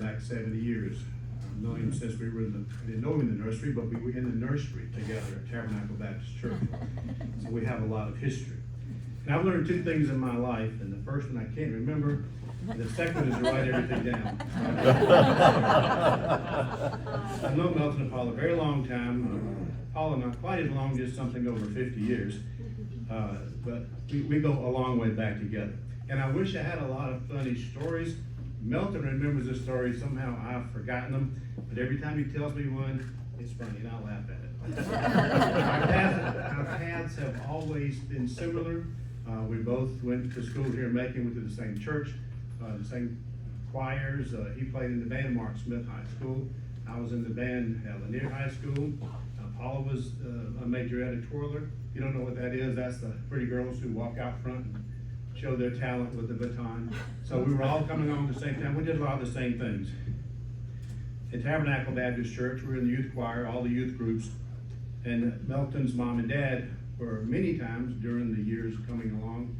back 70 years. I've known him since we were I didn't know him in the nursery, but we were in the nursery together at Tabernacle Baptist Church. So we have a lot of history. And I've learned two things in my life, and the first one I can't remember, and the second one is to write everything down. I've known Melton and Paula a very long time. Paula not quite as long, just something over 50 years. But we go a long way back together. And I wish I had a lot of funny stories. Melton remembers the story, somehow I've forgotten them, but every time he tells me one, it's funny, and I'll laugh at it. Our paths have always been similar. We both went to school here in Macon, went to the same church, the same choirs. He played in the band Mark Smith High School. I was in the band at Lanier High School. Paula was a major editorialer. You don't know what that is? That's the pretty girls who walk out front and show their talent with the baton. So we were all coming on at the same time. We did a lot of the same things. At Tabernacle Baptist Church, we were in the youth choir, all the youth groups. And Melton's mom and dad were many times during the years coming along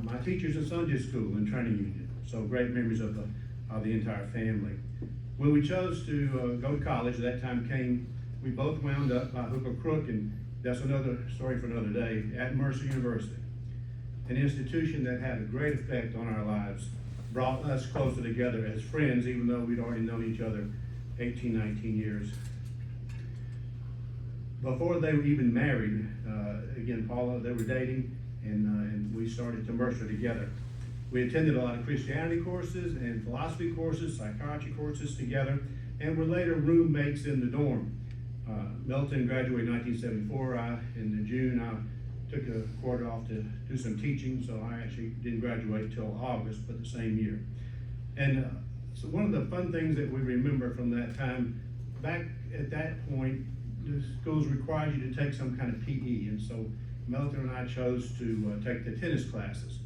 my teachers in Sunday school and training union. So great memories of the entire family. When we chose to go to college, that time came, we both wound up by hook or crook, and that's another story for another day, at Mercer University. An institution that had a great effect on our lives, brought us closer together as friends, even though we'd already known each other 18, 19 years. Before they were even married, again, Paula, they were dating, and we started to Mercer together. We attended a lot of Christianity courses and philosophy courses, psychiatry courses together, and were later roommates in the dorm. Melton graduated in 1974. In June, I took a quarter off to do some teaching, so I actually didn't graduate until August, but the same year. And so one of the fun things that we remember from that time, back at that point, the schools required you to take some kind of PE, and so Melton and I chose to take the tennis classes.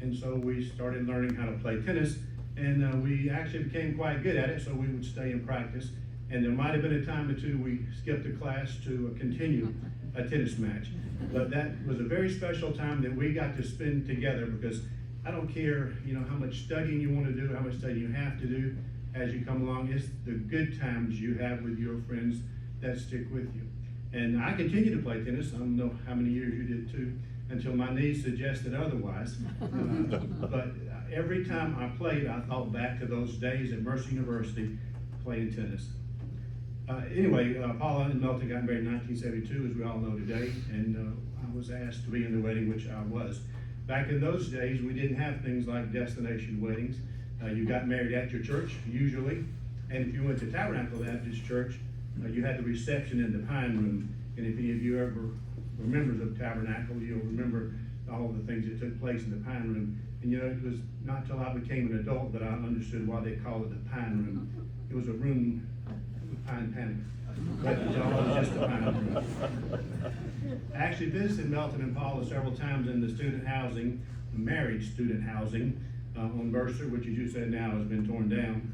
And so we started learning how to play tennis, and we actually became quite good at it, so we would stay and practice. And there might have been a time or two we skipped a class to continue a tennis match. But that was a very special time that we got to spend together, because I don't care, how much studying you want to do, how much studying you have to do as you come along. It's the good times you have with your friends that stick with you. And I continued to play tennis. I don't know how many years you did too, until my knees suggested otherwise. But every time I played, I thought back to those days at Mercer University playing tennis. Anyway, Paula and Melton got married in 1972, as we all know today, and I was asked to be in the wedding, which I was. Back in those days, we didn't have things like destination weddings. You got married at your church, usually, and if you went to Tabernacle Baptist Church, you had the reception in the Pine Room. And if any of you ever were members of Tabernacle, you'll remember all of the things that took place in the Pine Room. And it was not till I became an adult that I understood why they called it the Pine Room. It was a room with pine panel, but it was just a Pine Room. I actually visited Melton and Paula several times in the student housing, married student housing on Mercer, which, as you said, now has been torn down.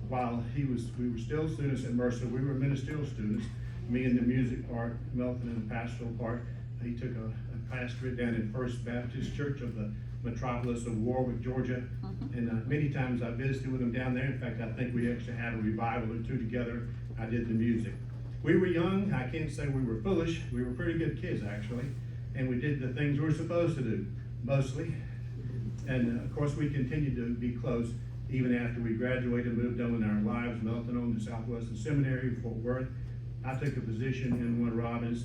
While we were still students at Mercer, we were ministerial students. Me in the music part, Melton in the pastoral part. He took a pastorate down in First Baptist Church of the metropolis of Warwick, Georgia. And many times I visited with him down there. In fact, I think we actually had a revival or two together. I did the music. We were young. I can't say we were foolish. We were pretty good kids, actually. And we did the things we were supposed to do, mostly. And of course, we continued to be close even after we graduated and moved on in our lives. Melton owned the Southwestern Seminary in Fort Worth. I took a position in Warner Robins.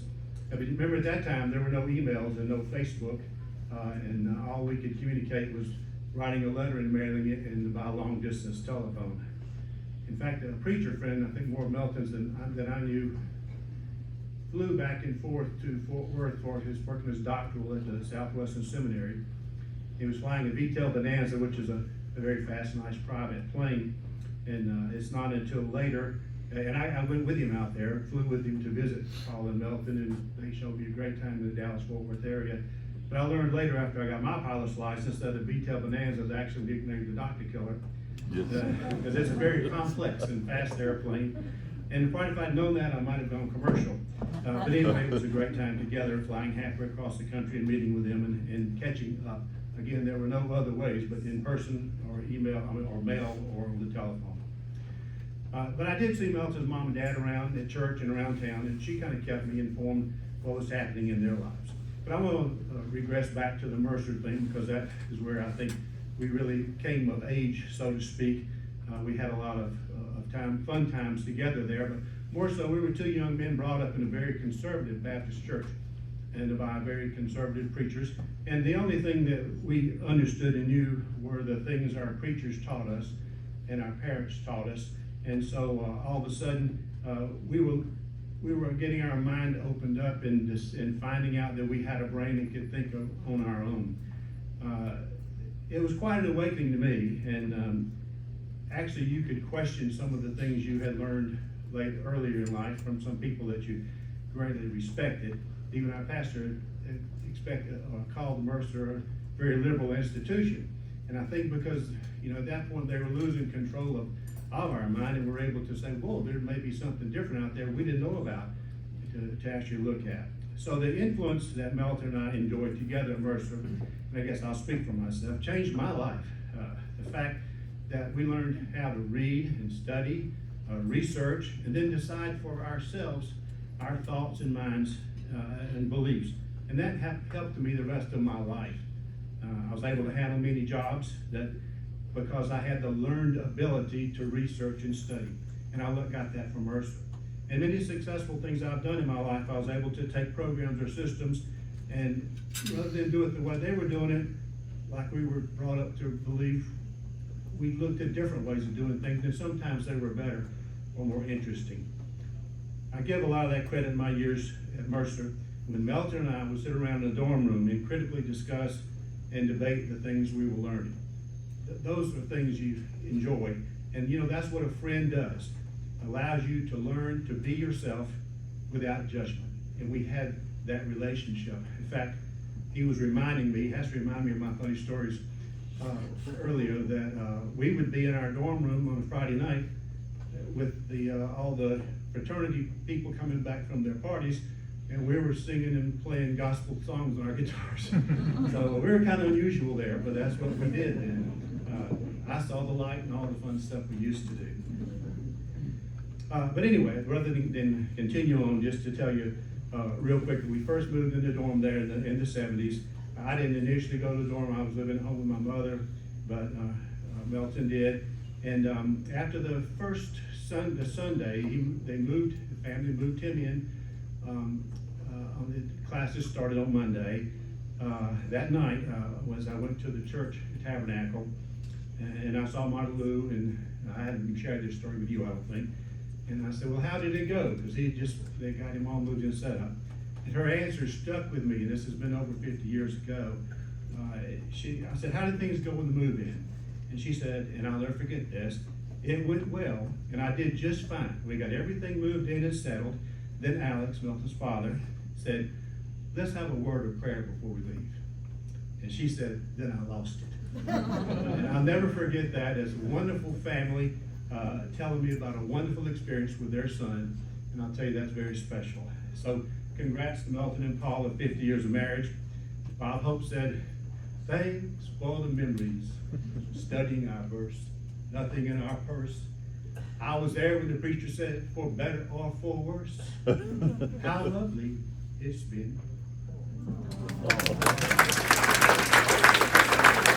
Remember, at that time, there were no emails and no Facebook, and all we could communicate was writing a letter and mailing it and by long distance telephone. In fact, a preacher friend, I think more Melton's than I knew, flew back and forth to Fort Worth for working his doctoral at the Southwestern Seminary. He was flying a V-tail Bonanza, which is a very fast, nice private plane, and it's not until later, and I went with him out there, flew with him to visit Paula and Melton, and they showed me a great time in the Dallas-Fort Worth area. But I learned later, after I got my pilot's license, that the V-tail Bonanza is actually nicknamed the Doctor Killer, because it's a very complex and fast airplane. And quite if I'd known that, I might have gone commercial. But anyway, it was a great time together, flying halfway across the country and meeting with them and catching up. Again, there were no other ways, but in person or email or mail or the telephone. But I did see Melton's mom and dad around at church and around town, and she kind of kept me informed what was happening in their lives. But I want to regress back to the Mercer thing, because that is where I think we really came of age, so to speak. We had a lot of fun times together there, but more so, we were two young men brought up in a very conservative Baptist church and by very conservative preachers. And the only thing that we understood and knew were the things our preachers taught us and our parents taught us. And so all of a sudden, we were getting our mind opened up and finding out that we had a brain and could think on our own. It was quite an awakening to me, and actually you could question some of the things you had learned earlier in life from some people that you greatly respected. Even our pastor called Mercer a very liberal institution. And I think because, at that point they were losing control of our mind, and we're able to say, whoa, there may be something different out there we didn't know about to actually look at. So the influence that Melton and I enjoyed together at Mercer, and I guess I'll speak for myself, changed my life. The fact that we learned how to read and study, research, and then decide for ourselves our thoughts and minds and beliefs. And that helped me the rest of my life. I was able to handle many jobs because I had the learned ability to research and study. And I got that from Mercer. And many successful things I've done in my life, I was able to take programs or systems, and rather than do it the way they were doing it, like we were brought up to believe, we looked at different ways of doing things, and sometimes they were better or more interesting. I give a lot of that credit in my years at Mercer, when Melton and I would sit around in the dorm room and critically discuss and debate the things we were learning. Those are things you enjoy, and that's what a friend does. Allows you to learn to be yourself without judgment. And we had that relationship. In fact, he has to remind me of my funny stories earlier, that we would be in our dorm room on a Friday night with all the fraternity people coming back from their parties, and we were singing and playing gospel songs on our guitars. So we were kind of unusual there, but that's what we did. And I saw the light and all the fun stuff we used to do. But anyway, rather than continue on, just to tell you real quick, we first moved in the dorm there in the 70s. I didn't initially go to the dorm. I was living at home with my mother, but Melton did. And after the first Sunday, the family moved him in. The classes started on Monday. That night I went to the church tabernacle, and I saw Marta Lou, and I hadn't shared this story with you, I don't think. And I said, well, how did it go? Because they got him all moved and set up. And her answer stuck with me, and this has been over 50 years ago. I said, how did things go in the move-in? And she said, and I'll never forget this, it went well, and I did just fine. We got everything moved in and settled. Then Alex, Melton's father, said, let's have a word of prayer before we leave. And she said, then I lost it. And I'll never forget that, as a wonderful family telling me about a wonderful experience with their son, and I'll tell you that's very special. So congrats to Melton and Paula, 50 years of marriage. Bob Hope said, thanks for the memories, studying our verse, nothing in our purse. I was there when the preacher said, for better or for worse. How lovely it's been.